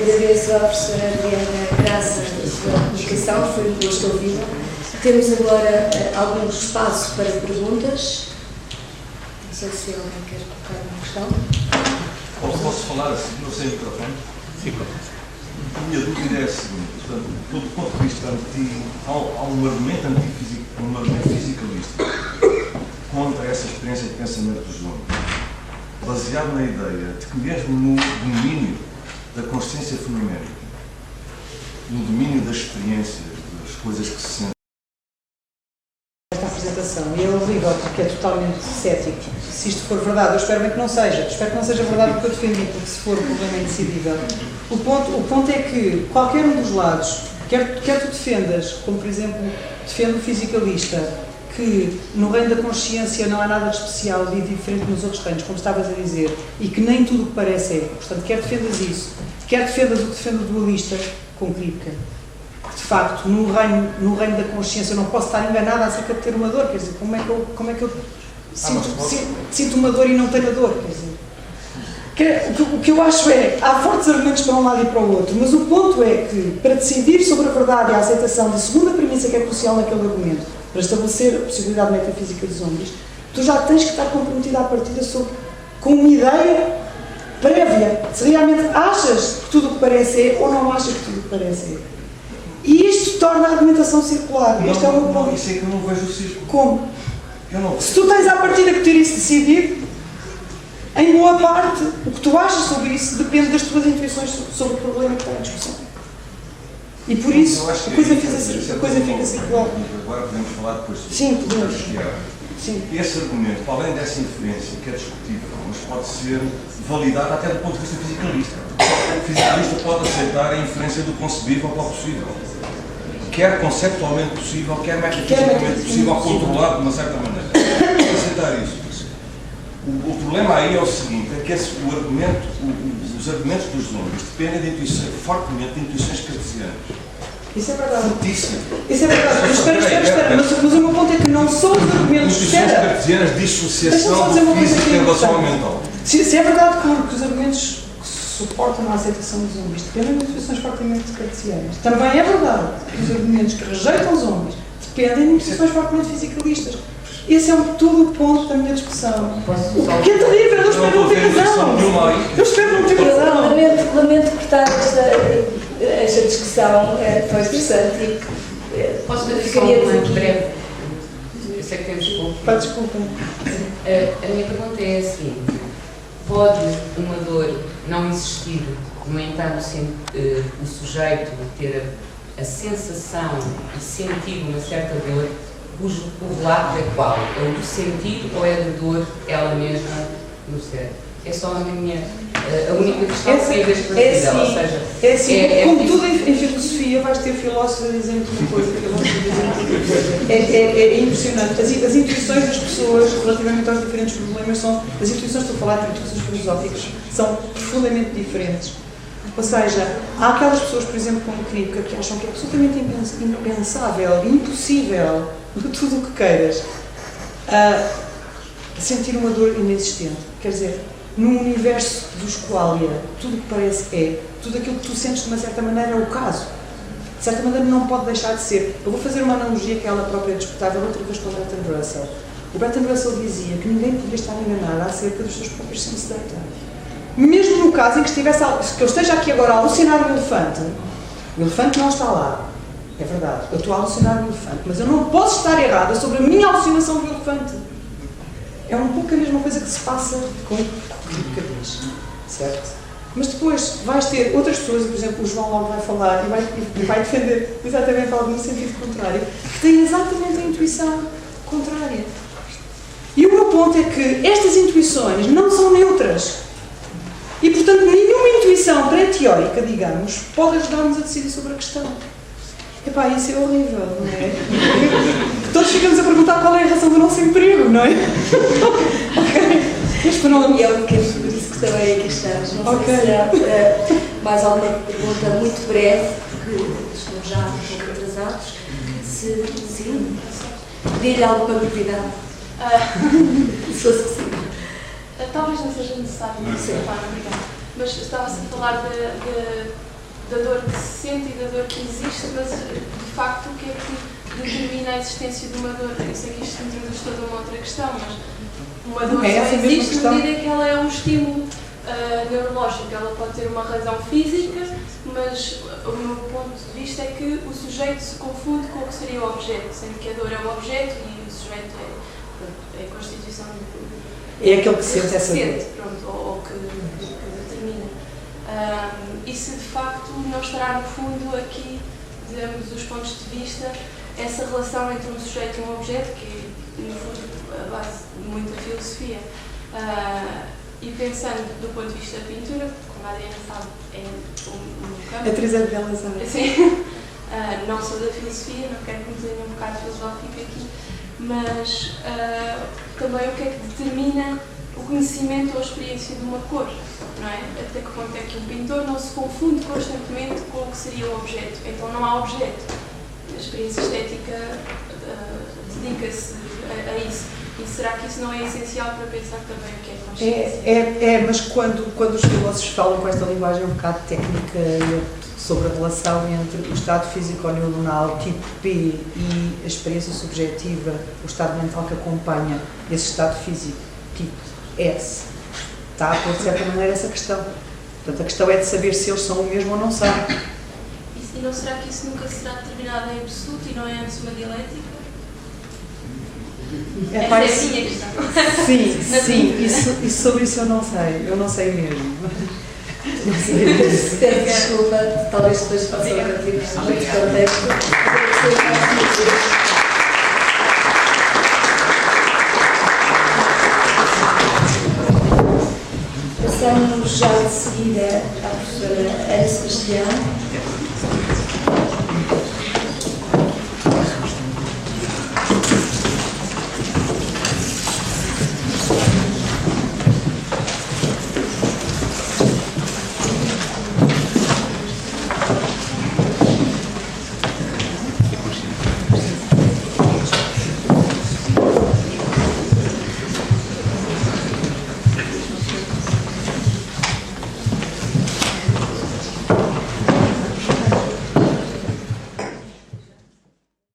Agradeço à professora Adriana Graça a sua comunicação, foi um gosto ouvi-la. Temos agora algum espaço para perguntas. Não sei se alguém quer colocar uma questão. Posso falar assim, não sei o microfone? Sim. A minha dúvida é a seguinte, portanto, do ponto de vista há um argumento antifísico, um argumento fisicalista contra essa experiência de pensamento dos homens, baseado na ideia de que mesmo no domínio da consciência fenoménica, no domínio da experiência, das coisas que se sentem, esta apresentação, e ele obriga porque é totalmente cético. Se isto for verdade, eu espero bem que não seja. Espero que não seja verdade o que eu defendi, porque se for o problema é indecidível. O ponto é que qualquer um dos lados, quer tu defendas, como por exemplo defende o fisicalista, que no reino da consciência não há nada de especial e diferente nos outros reinos, como estavas a dizer, e que nem tudo o que parece é. Portanto, quer defendas isso, quer defendas o que defende o dualista, com crítica. De facto, no reino da consciência eu não posso estar enganada acerca de ter uma dor, quer dizer, como é que eu sinto uma dor e não tenho a dor, quer dizer. O que eu acho é, há fortes argumentos para um lado e para o outro, mas o ponto é que, para decidir sobre a verdade e a aceitação da segunda premissa que é crucial naquele argumento, para estabelecer a possibilidade metafísica dos homens, tu já tens que estar comprometida à partida com uma ideia prévia, se realmente achas que tudo o que parece é ou não achas que tudo o que parece é. E isto torna a argumentação circular. Este é o meu ponto. Isso é que eu não vejo o círculo. Como? Eu não. Se tu tens à partida que ter isso decidido, em boa parte, o que tu achas sobre isso depende das tuas intuições sobre o problema que está em discussão. E por isso, a coisa fica circular. Agora podemos falar depois sobre Sim, podemos. Sim. Esse argumento, além dessa inferência, que é discutível, mas pode ser validado até do ponto de vista fisicalista. O fisicalista pode aceitar a inferência do concebível para o possível. Quer conceptualmente possível, quer metafisicamente possível, controlado de uma certa maneira. Pode aceitar isso. O problema aí é o seguinte, é que os argumentos dos homens dependem fortemente de intuições cartesianas. Isso é verdade. Fortíssimo. Isso é verdade. Mas espera. Mas o meu ponto é que não são os argumentos. Intuições cartesianas de dissociação do físico em relação ao mental. Se é verdade que os argumentos que suportam a aceitação dos homens dependem de intuições fortemente cartesianas, também é verdade que os argumentos que rejeitam os homens dependem de intuições fortemente fisicalistas. Esse é todo o ponto da minha discussão. O que é terrível, eu espero não ter razão. Eu espero não ter razão. Lamento cortar esta discussão, foi interessante. Posso fazer só uma breve? Eu sei que temos pouco. Desculpa. A minha pergunta é a seguinte: pode uma dor não existir, no entanto, o sujeito ter a sensação e sentir uma certa dor, cujo correlato é qual? É o do sentir ou é da dor ela mesma no cérebro? É só a única questão que tem a ver com ou seja... Como tudo em filosofia, vais ter filósofos a dizerem uma coisa, filósofos a dizerem outra coisa. É impressionante. As intuições das pessoas relativamente aos diferentes problemas são... As intuições, estou a falar de intuições filosóficas, são profundamente diferentes. Ou seja, há aquelas pessoas, por exemplo, como crítica, que acham que é absolutamente impensável, impossível, de tudo o que queiras, sentir uma dor inexistente. Quer dizer, num universo dos qualia, tudo o que parece é, tudo aquilo que tu sentes de uma certa maneira é o caso. De certa maneira não pode deixar de ser. Eu vou fazer uma analogia que ela própria é disputável outra vez com o Bertrand Russell. O Bertrand Russell dizia que ninguém podia estar enganado acerca dos seus próprios sense data. Mesmo no caso em que eu esteja aqui agora a alucinar o elefante não está lá. É verdade, eu estou a alucinar o elefante, mas eu não posso estar errada sobre a minha alucinação do elefante. É um pouco a mesma coisa que se passa com o que certo? Mas depois vais ter outras pessoas, por exemplo, o João logo vai falar e vai defender exatamente algo no sentido contrário, que têm exatamente a intuição contrária. E o meu ponto é que estas intuições não são neutras. E, portanto, nenhuma intuição pré-teórica, digamos, pode ajudar-nos a decidir sobre a questão. Epá, isso é horrível, não é? Todos ficamos a perguntar qual é a razão do nosso emprego, não é? Ok. Mas pronto. E é por isso que também aqui estamos. Não sei se há mais alguma pergunta muito breve, porque estamos já um pouco atrasados. Sim, dê-lhe alguma novidade. Se fosse possível. Talvez não seja necessário, não sei, mas estava-se a falar da dor que se sente e da dor que existe, mas de facto o que é que determina a existência de uma dor? Eu sei que isto introduz toda uma outra questão, mas uma dor só existe na medida em que ela é um estímulo neurológico. Ela pode ter uma razão física, mas o meu ponto de vista é que o sujeito se confunde com o que seria o objeto, sendo que a dor é o objeto e o sujeito é a constituição é aquele que sente essa dor. Pronto, ou que determina. E se de facto não estará no fundo aqui, de ambos os pontos de vista, essa relação entre um sujeito e um objeto, que é no fundo a base de muita filosofia. E pensando do ponto de vista da pintura, como a Adriana sabe, é um campo. Atriz de belas artes. Sim. Não sou da filosofia, não quero que me tenha um bocado filosófico aqui, mas também o que é que determina o conhecimento ou a experiência de uma cor, não é? Até que ponto é que um pintor não se confunde constantemente com o que seria um objeto? Então não há objeto. A experiência estética dedica-se a isso. E será que isso não é essencial para pensar também o que é consciência? Mas quando os filósofos falam com esta linguagem um bocado técnica sobre a relação entre o estado físico-neuronal tipo P e a experiência subjetiva, o estado mental que acompanha esse estado físico tipo S, está a pôr de certa maneira essa questão. Portanto, a questão é de saber se eles são o mesmo ou não são. E não será que isso nunca será determinado em absoluto e não é antes uma dialética? Essa é a minha questão. Sim, isso sobre isso eu não sei mesmo. Não sei mesmo. Peço desculpa, talvez depois possa repetir muito contexto. Passamos já de seguida à professora Ana Sebastião.